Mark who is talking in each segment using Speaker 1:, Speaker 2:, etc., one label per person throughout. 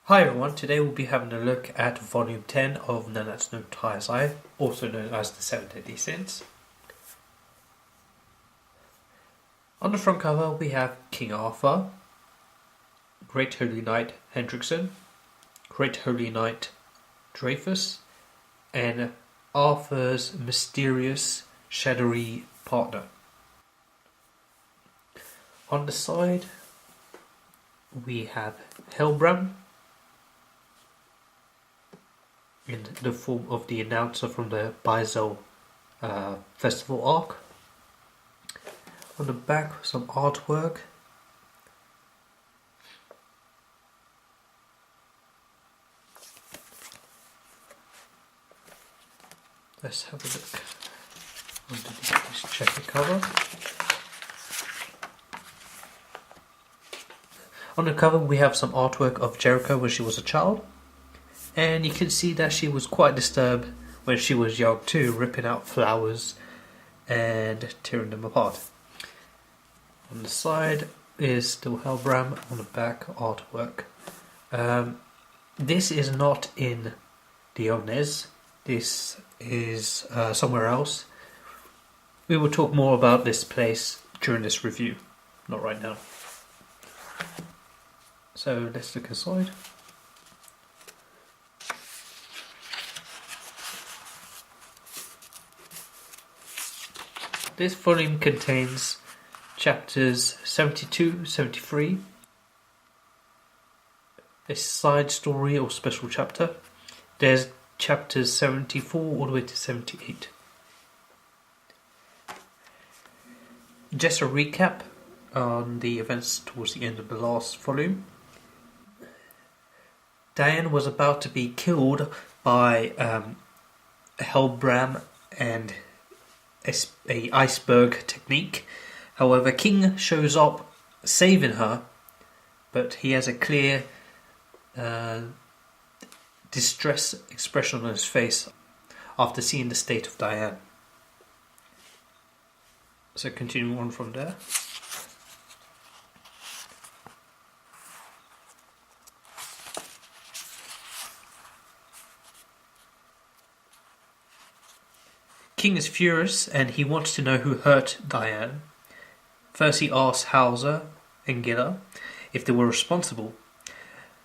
Speaker 1: Hi everyone, today we'll be having a look at Volume 10 of Nanatsu no Taizai, also known as the Seven Deadly Sins. On the front cover we have King Arthur, Great Holy Knight Hendrickson, Great Holy Knight Dreyfus, and Arthur's mysterious, shadowy partner. On the side we have Helbram, in the form of the announcer from the Taizai festival arc. On the back, some artwork. Let's have a look underneath this checker cover. On the cover we have some artwork of Jericho when she was a child. And you can see that she was quite disturbed when she was young too, ripping out flowers and tearing them apart. On the side is still Helbram, on the back artwork. This is not in the Omnes, this is somewhere else. We will talk more about this place during this review, not right now. So let's look inside. This volume contains chapters 72, 73, a side story or special chapter. There's chapters 74 all the way to 78. Just a recap on the events towards the end of the last volume. Diane was about to be killed by Helbram and a iceberg technique. However, King shows up saving her, but he has a clear distress expression on his face after seeing the state of Diane. So continuing on from there. King is furious and he wants to know who hurt Diane. First he asks Hauser and Gilla if they were responsible,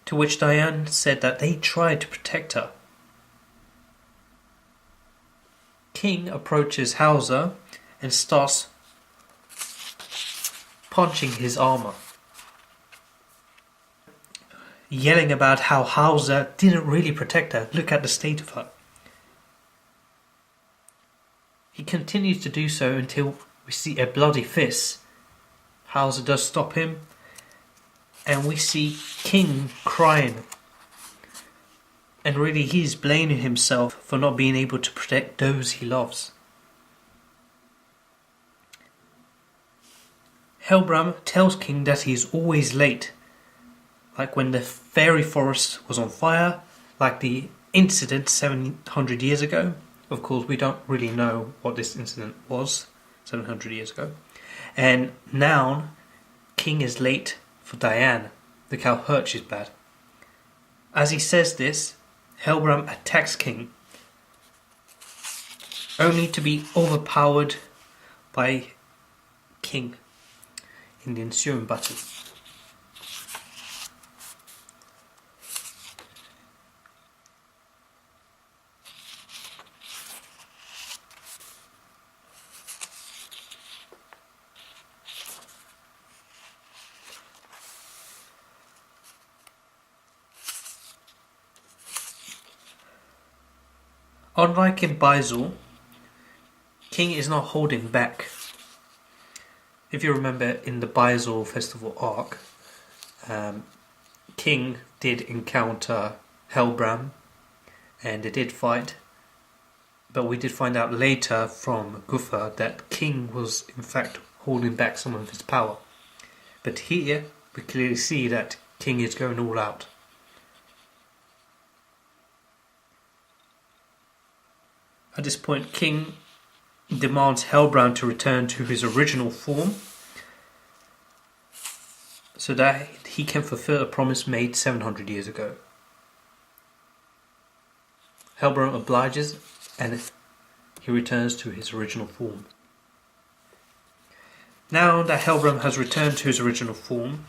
Speaker 1: to which Diane said that they tried to protect her. King approaches Hauser and starts punching his armor, yelling about how Hauser didn't really protect her. Look at the state of her. He continues to do so until we see a bloody fist. Hauser does stop him, and we see King crying. And really he's blaming himself for not being able to protect those he loves. Helbram tells King that he is always late, like when the fairy forest was on fire, like the incident 700 years ago. Of course, we don't really know what this incident was 700 years ago. And now, King is late for Diane. Look how hurt she's bad. As he says this, Helbram attacks King, only to be overpowered by King in the ensuing battle. Unlike in Taizai, King is not holding back. If you remember in the Taizai festival arc, King did encounter Helbram and they did fight, but we did find out later from Gufa that King was in fact holding back some of his power. But here we clearly see that King is going all out. At this point, King demands Helbram to return to his original form so that he can fulfill a promise made 700 years ago. Helbram obliges and he returns to his original form. Now that Helbram has returned to his original form,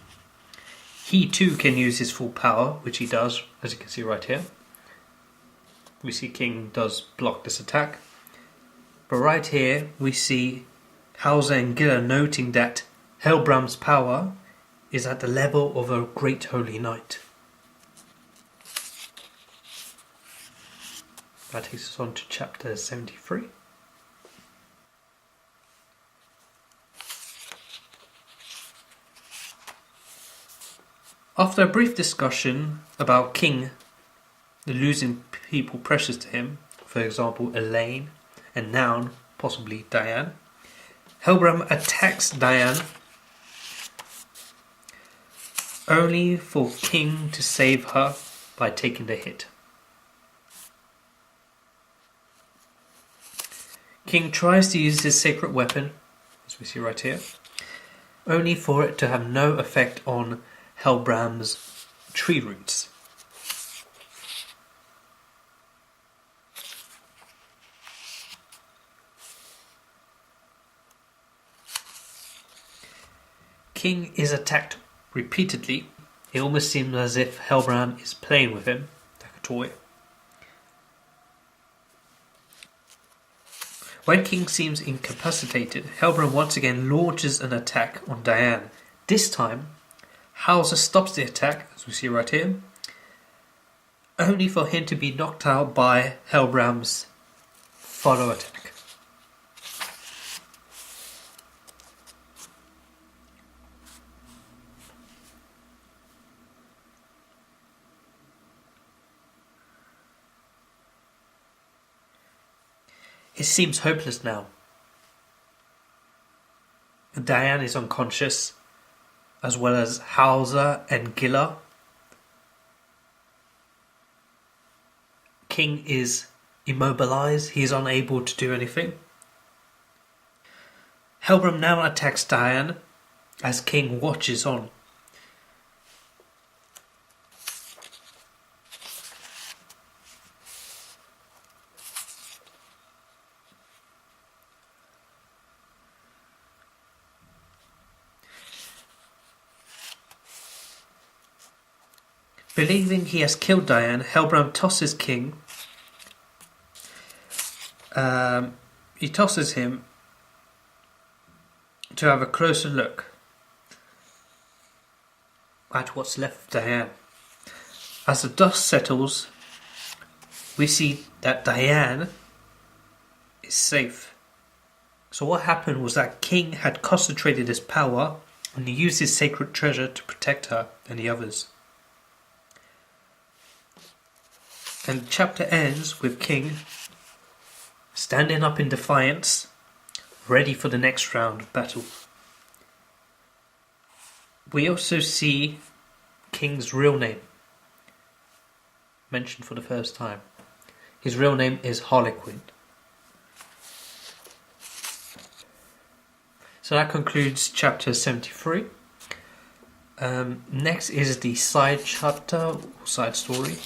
Speaker 1: he too can use his full power, which he does, as you can see right here. We see King does block this attack. But right here we see Hauser and Gilla noting that Helbram's power is at the level of a great holy knight. That takes us on to chapter 73. After a brief discussion about King losing people precious to him, for example Elaine and Noun, possibly Diane, Helbram attacks Diane only for King to save her by taking the hit. King tries to use his sacred weapon, as we see right here, only for it to have no effect on Helbram's tree roots. King is attacked repeatedly. It almost seems as if Helbram is playing with him like a toy. When King seems incapacitated, Helbram once again launches an attack on Diane. This time, Hauser stops the attack, as we see right here, only for him to be knocked out by Helbram's follow attack. It seems hopeless now. Diane is unconscious, as well as Hauser and Gilla. King is immobilized. He is unable to do anything. Helbram now attacks Diane as King watches on. Believing he has killed Diane, Helbram tosses King. He tosses him to have a closer look at what's left of Diane. As the dust settles, we see that Diane is safe. So what happened was that King had concentrated his power and he used his sacred treasure to protect her and the others. And the chapter ends with King standing up in defiance, ready for the next round of battle. We also see King's real name mentioned for the first time. His real name is Harlequin. So that concludes chapter 73. Next is the side chapter, side story.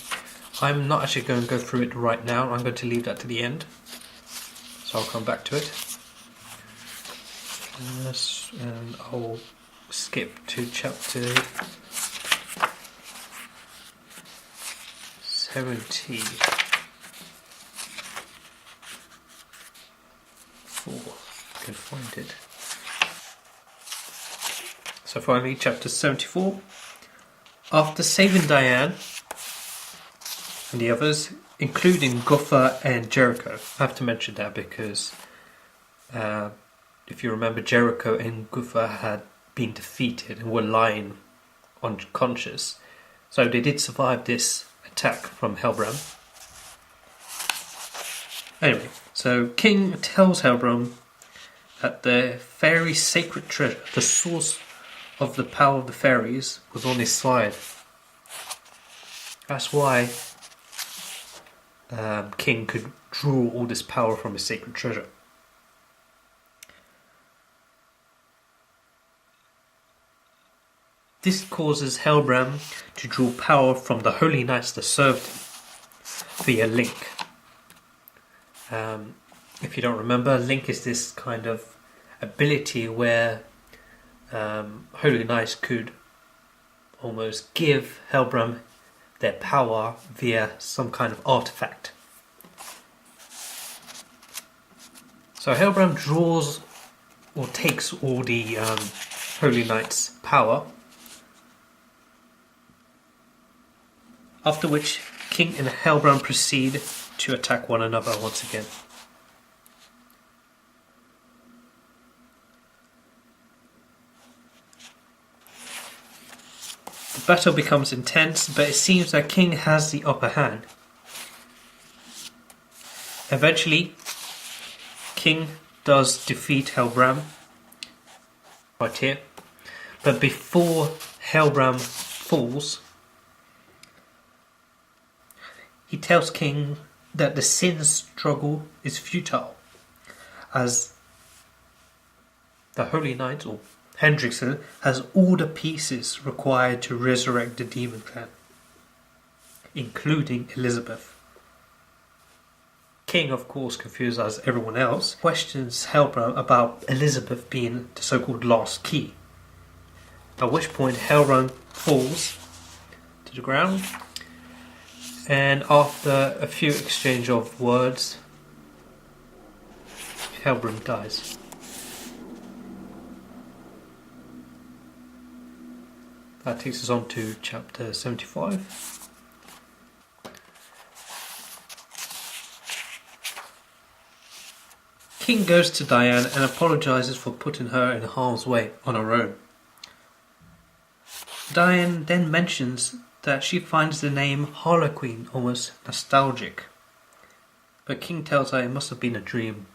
Speaker 1: I'm not actually going to go through it right now. I'm going to leave that to the end. So I'll come back to it. And I'll skip to chapter 74. I can find it. So finally, chapter 74. After saving Diane and the others, including Guffa and Jericho. I have to mention that because if you remember, Jericho and Guffa had been defeated and were lying unconscious. So they did survive this attack from Helbram. Anyway, so King tells Helbram that the fairy sacred treasure, the source of the power of the fairies, was on his side. That's why King could draw all this power from his sacred treasure. This causes Helbram to draw power from the holy knights that served him via Link. If you don't remember, Link is this kind of ability where Holy Knights could almost give Helbram their power via some kind of artifact. So Helbram draws or takes all the Holy Knight's power, after which King and Helbram proceed to attack one another once again. The battle becomes intense, but it seems that King has the upper hand. Eventually, King does defeat Helbram right here, but before Helbram falls, he tells King that the sin struggle is futile, as the Holy Knight, or Hendrickson, has all the pieces required to resurrect the Demon Clan, including Elizabeth. King, of course, confused as everyone else, questions Helbram about Elizabeth being the so-called last key. At which point Helbram falls to the ground, and after a few exchange of words, Helbram dies. That takes us on to chapter 75. King goes to Diane and apologizes for putting her in harm's way on her own. Diane then mentions that she finds the name Harlequin almost nostalgic. But King tells her it must have been a dream.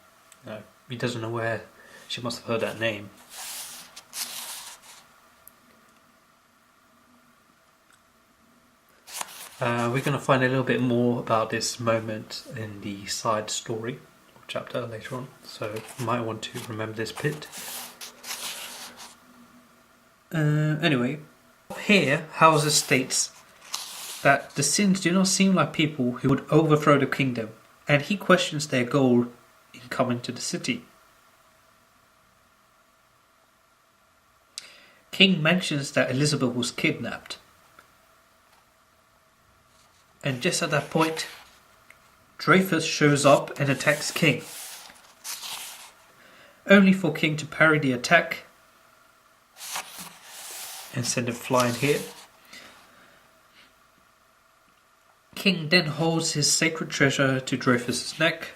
Speaker 1: No, he doesn't know where she must have heard that name. We're going to find a little bit more about this moment in the side story or chapter later on, so you might want to remember this bit. Anyway, here Hauser states that the Sins do not seem like people who would overthrow the kingdom, and he questions their goal in coming to the city. King mentions that Elizabeth was kidnapped. And just at that point, Dreyfus shows up and attacks King, only for King to parry the attack and send him flying here. King then holds his sacred treasure to Dreyfus' neck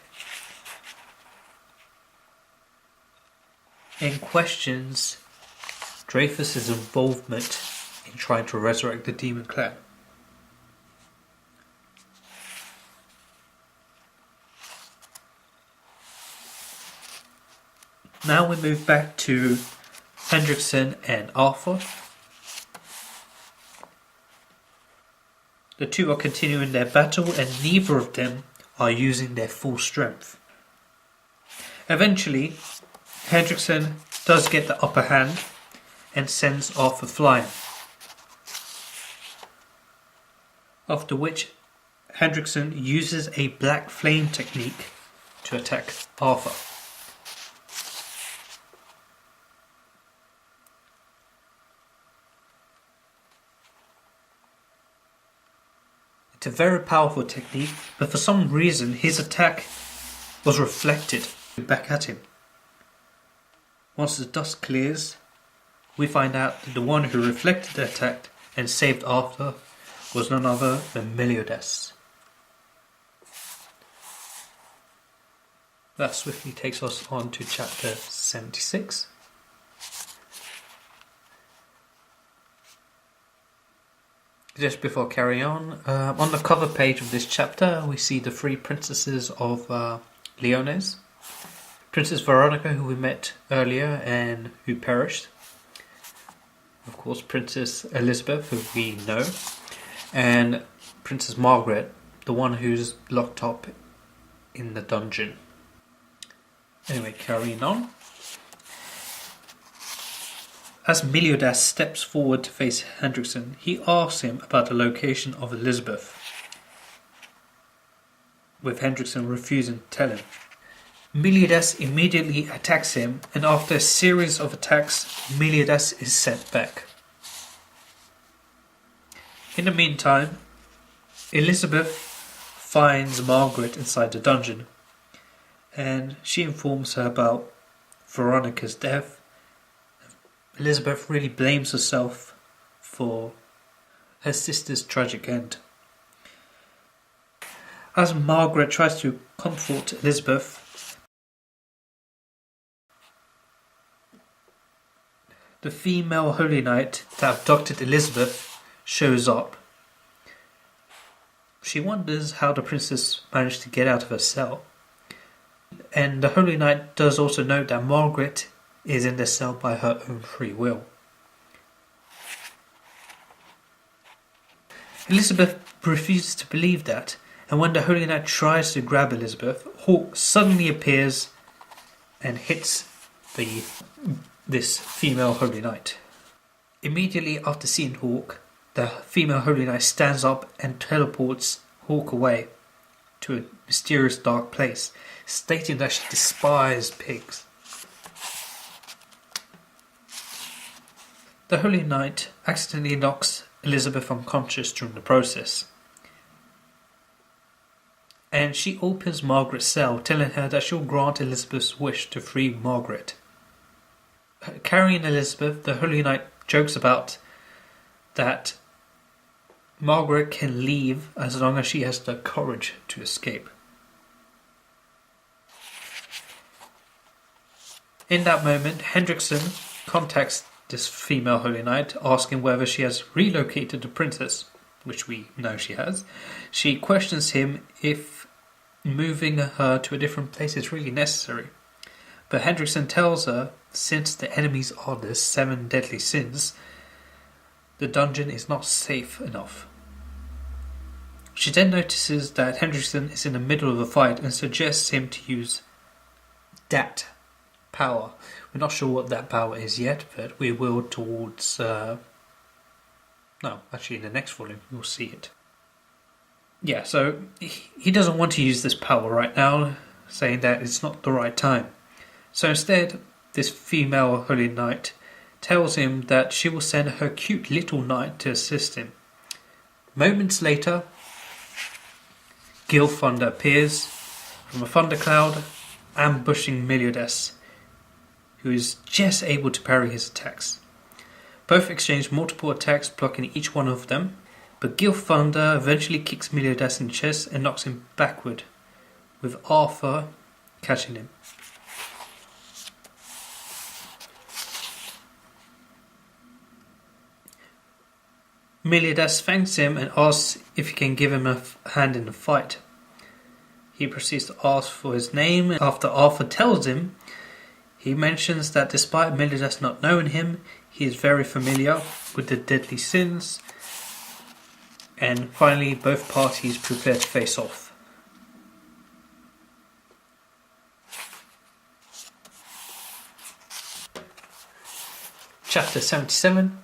Speaker 1: and questions Dreyfus' involvement in trying to resurrect the Demon Clan. Now we move back to Hendrickson and Arthur. The two are continuing their battle and neither of them are using their full strength. Eventually, Hendrickson does get the upper hand and sends Arthur flying. After which, Hendrickson uses a black flame technique to attack Arthur. It's a very powerful technique, but for some reason his attack was reflected back at him. Once the dust clears, we find out that the one who reflected the attack and saved Arthur was none other than Meliodas. That swiftly takes us on to chapter 76. Just before carrying on the cover page of this chapter we see the three princesses of Leones. Princess Veronica, who we met earlier and who perished. Of course, Princess Elizabeth, who we know. And Princess Margaret, the one who's locked up in the dungeon. Anyway, carrying on. As Meliodas steps forward to face Hendrickson, he asks him about the location of Elizabeth. with Hendrickson refusing to tell him. Meliodas immediately attacks him, and after a series of attacks, Meliodas is sent back. In the meantime, Elizabeth finds Margaret inside the dungeon, and she informs her about Veronica's death. Elizabeth really blames herself for her sister's tragic end. As Margaret tries to comfort Elizabeth, the female Holy Knight that abducted Elizabeth shows up. She wonders how the princess managed to get out of her cell. And the Holy Knight does also note that Margaret is in the cell by her own free will. Elizabeth refuses to believe that, and when the Holy Knight tries to grab Elizabeth, Hawk suddenly appears and hits this female Holy Knight. Immediately after seeing Hawk, the female Holy Knight stands up and teleports Hawk away to a mysterious dark place, stating that she despises pigs. The Holy Knight accidentally knocks Elizabeth unconscious during the process, and she opens Margaret's cell, telling her that she'll grant Elizabeth's wish to free Margaret. Carrying Elizabeth, the Holy Knight jokes about that Margaret can leave as long as she has the courage to escape. In that moment, Hendrickson contacts this female Holy Knight, asking whether she has relocated the princess, which we know she has. She questions him if moving her to a different place is really necessary. But Hendrickson tells her, since the enemies are the 7 deadly sins, the dungeon is not safe enough. She then notices that Hendrickson is in the middle of a fight and suggests him to use that power. We're not sure what that power is yet, but we will towards... in the next volume you'll see it. Yeah, so he doesn't want to use this power right now, saying that it's not the right time. So instead, this female Holy Knight tells him that she will send her cute little knight to assist him. Moments later, Gilthunder appears from a thundercloud, ambushing Meliodas, who is just able to parry his attacks. Both exchange multiple attacks, blocking each one of them, but Gilthunder eventually kicks Meliodas in the chest and knocks him backward, with Arthur catching him. Meliodas thanks him and asks if he can give him a hand in the fight. He proceeds to ask for his name. After Arthur tells him, he mentions that despite Meliodas not knowing him, he is very familiar with the deadly sins. And finally, both parties prepare to face off. Chapter 77.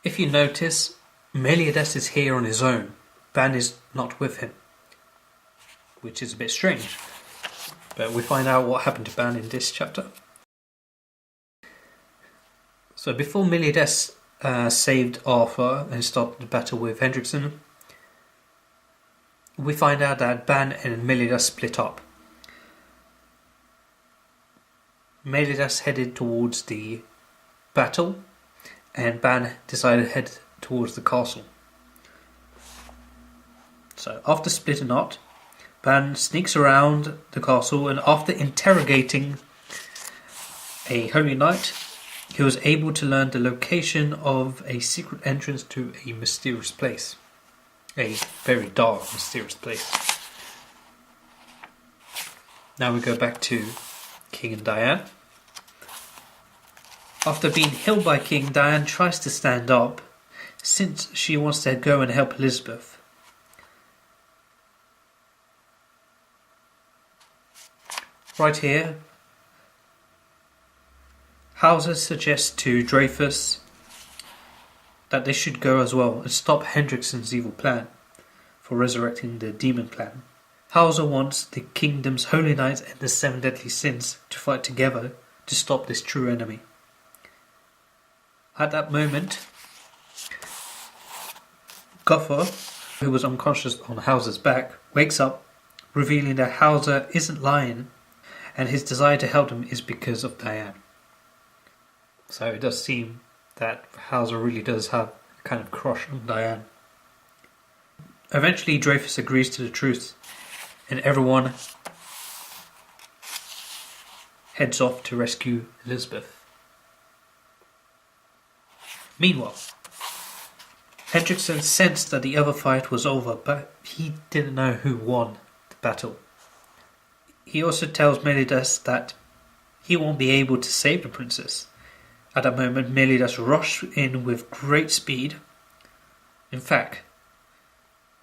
Speaker 1: If you notice, Meliodas is here on his own. Ban is not with him, which is a bit strange. But we find out what happened to Ban in this chapter. So before Meliodas saved Arthur and started the battle with Hendrickson, we find out that Ban and Meliodas split up. Meliodas headed towards the battle, and Ban decided to head towards the castle. So after splitting up, Ban sneaks around the castle, and after interrogating a Holy Knight, he was able to learn the location of a secret entrance to a mysterious place. A very dark, mysterious place. Now we go back to King and Diane. After being held by King, Diane tries to stand up, since she wants to go and help Elizabeth. Right here, Hauser suggests to Dreyfus that they should go as well and stop Hendrickson's evil plan for resurrecting the demon clan. Hauser wants the kingdom's holy knights and the 7 deadly sins to fight together to stop this true enemy. At that moment, Goffer, who was unconscious on Hauser's back, wakes up, revealing that Hauser isn't lying, and his desire to help him is because of Diane. So it does seem that Hauser really does have a kind of crush on Diane. Eventually Dreyfus agrees to the truth, and everyone heads off to rescue Elizabeth. Meanwhile, Hendrickson sensed that the other fight was over, but he didn't know who won the battle. He also tells Melidas that he won't be able to save the princess. At that moment, Melidas rushed in with great speed. In fact,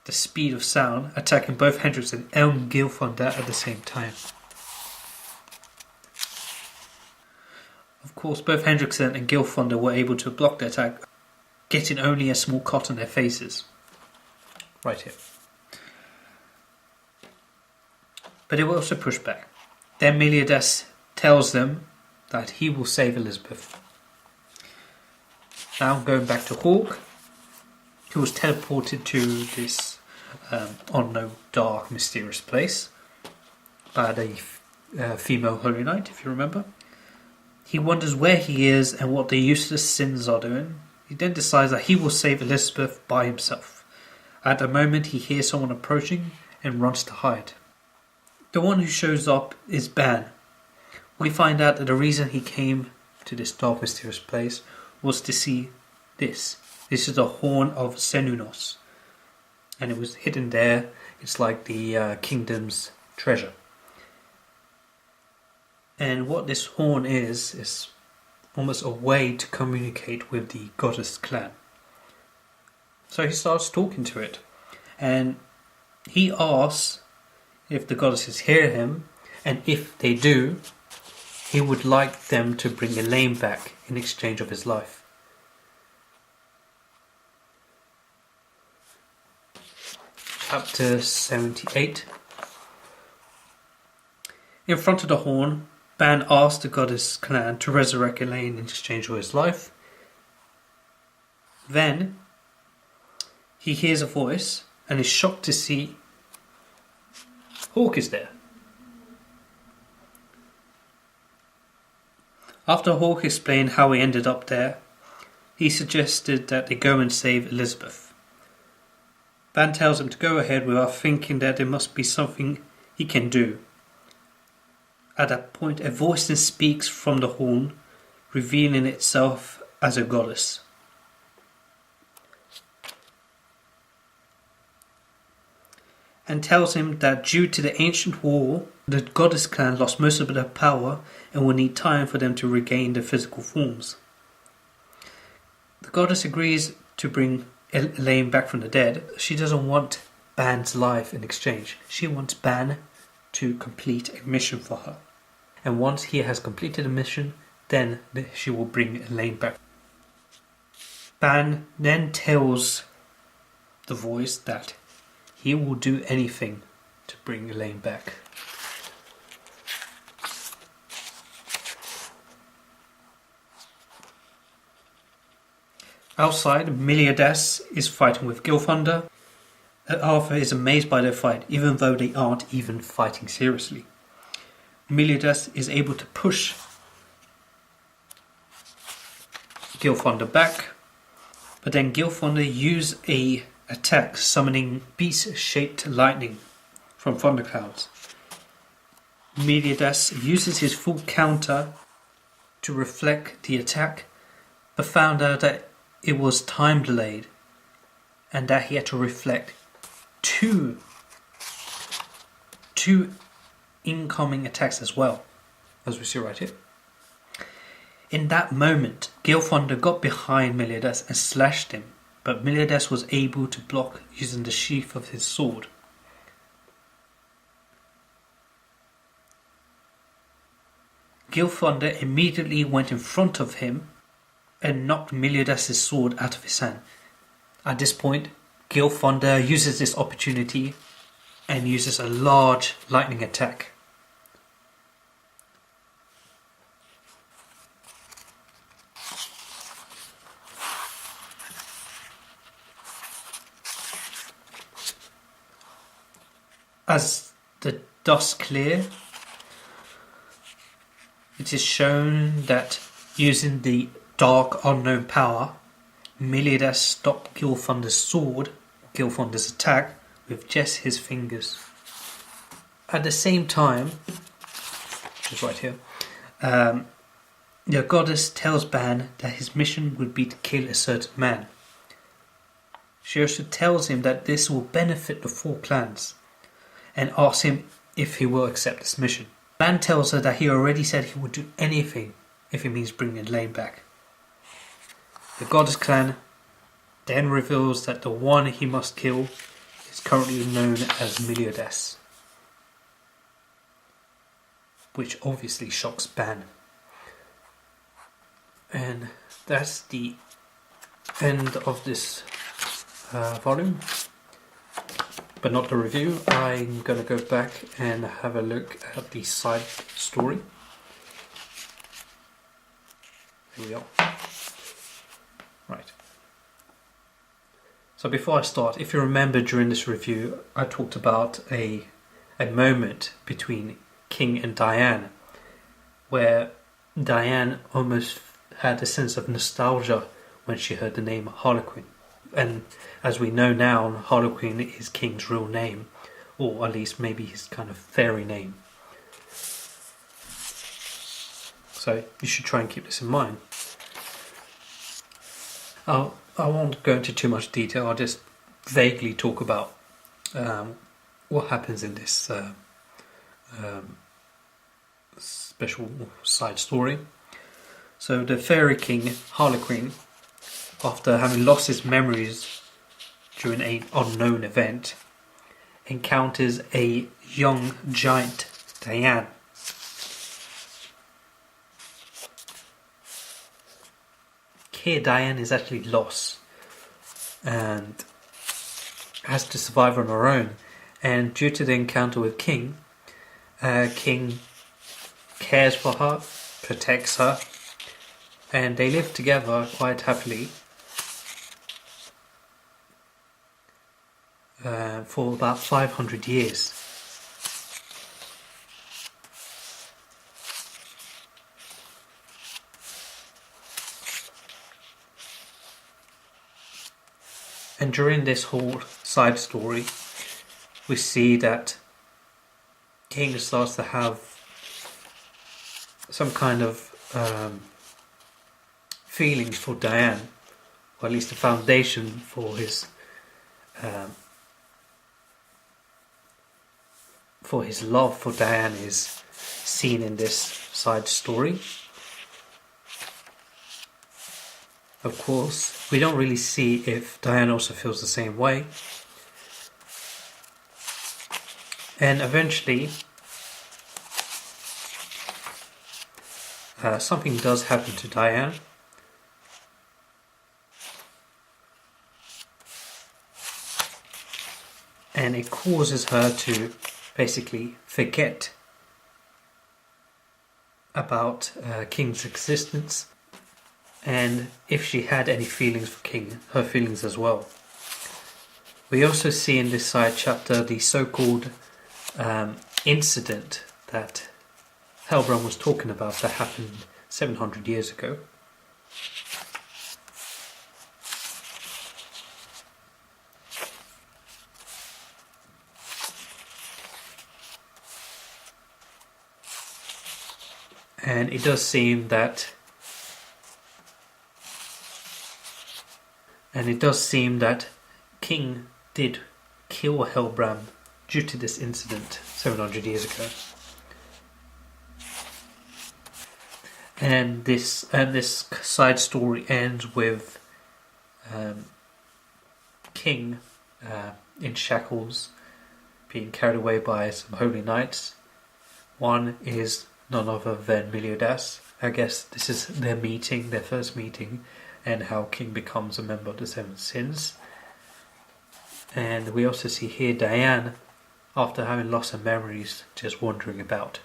Speaker 1: the speed of sound, attacking both Hendrickson and Gilfunder at the same time. Of course, both Hendrickson and Gilfunder were able to block the attack, getting only a small cut on their faces. Right here. But they were also pushed back. Then Melidas tells them that he will save Elizabeth. Now going back to Hawk, who was teleported to this unknown, dark, mysterious place by the female Holy Knight, if you remember. He wonders where he is and what the useless sins are doing. He then decides that he will save Elizabeth by himself. At the moment, he hears someone approaching and runs to hide. The one who shows up is Ban. We find out that the reason he came to this dark, mysterious place was to see this. This is the horn of Senunos, and it was hidden there. It's like the kingdom's treasure. And what this horn is almost a way to communicate with the goddess clan. So he starts talking to it, and he asks if the goddesses hear him, and if they do, he would like them to bring Elaine back in exchange of his life. Chapter 78. In front of the horn, Ban asks the goddess clan to resurrect Elaine in exchange for his life. Then he hears a voice and is shocked to see Hawk is there. After Hawk explained how he ended up there, he suggested that they go and save Elizabeth. Ban tells him to go ahead without thinking that there must be something he can do. At that point, a voice then speaks from the horn, revealing itself as a goddess. And tells him that due to the ancient war, the goddess clan lost most of their power and will need time for them to regain their physical forms. The goddess agrees to bring Elaine back from the dead. She doesn't want Ban's life in exchange. She wants Ban to complete a mission for her. And once he has completed a mission, then she will bring Elaine back. Ban then tells the voice that he will do anything to bring Elaine back. Outside, Meliadas is fighting with Gilfunder. Arthur is amazed by their fight, even though they aren't even fighting seriously. Meliadas is able to push Gilfunder back, but then Gilfunder uses a attack summoning beast-shaped lightning from thunderclouds. Meliadas uses his full counter to reflect the attack, but found out that it was time delayed and that he had to reflect two incoming attacks as well, as we see right here. In that moment, Gilfunder got behind Meliadas and slashed him, but Meliadas was able to block using the sheath of his sword. Gilfunder immediately went in front of him and knocked Meliadas' sword out of his hand. At this point, Gilfunder uses this opportunity and uses a large lightning attack. As the dust clears, it is shown that using the dark unknown power, Meliodas stopped Gilthunder's sword, Gilthunder's attack, with just his fingers. At the same time, which is right here, the goddess tells Ban that his mission would be to kill a certain man. She also tells him that this will benefit the 4 clans, and asks him if he will accept this mission. Ban tells her that he already said he would do anything if it means bringing Lane back. The goddess clan then reveals that the one he must kill is currently known as Meliodas, which obviously shocks Ban. And that's the end of this volume, but not the review. I'm going to go back and have a look at the side story. Here we are. Right. So before I start, if you remember during this review, I talked about a moment between King and Diane, where Diane almost had a sense of nostalgia when she heard the name Harlequin. And as we know now, Harlequin is King's real name, or at least maybe his kind of fairy name. So you should try and keep this in mind. I won't go into too much detail. I'll just vaguely talk about what happens in this special side story. So the fairy king Harlequin, after having lost his memories during an unknown event, encounters a young giant, Diane. Here Diane is actually lost and has to survive on her own, and due to the encounter with King, King cares for her, protects her, and they live together quite happily for about 500 years. And during this whole side story, we see that King starts to have some kind of feelings for Diane, or at least a foundation for his love for Diane is seen in this side story. Of course, we don't really see if Diane also feels the same way. And eventually, something does happen to Diane. And it causes her to basically forget about King's existence, and if she had any feelings for King, her feelings as well. We also see in this side chapter the so-called incident that Helbrand was talking about that happened 700 years ago. And it does seem that King did kill Helbrand due to this incident 700 years ago. And this side story ends with King in shackles, being carried away by some holy knights. One is none other than Meliodas. I guess this is their first meeting, and how King becomes a member of the Seven Sins. And we also see here Diane after having lost her memories just wandering about.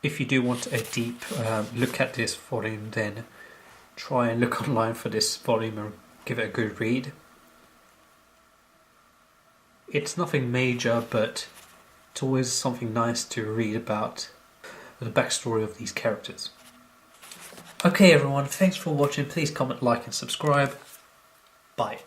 Speaker 1: If you do want a deep look at this volume, then try and look online for this volume and give it a good read. It's nothing major, but it's always something nice to read about the backstory of these characters. Okay everyone, thanks for watching. Please comment, like and subscribe. Bye.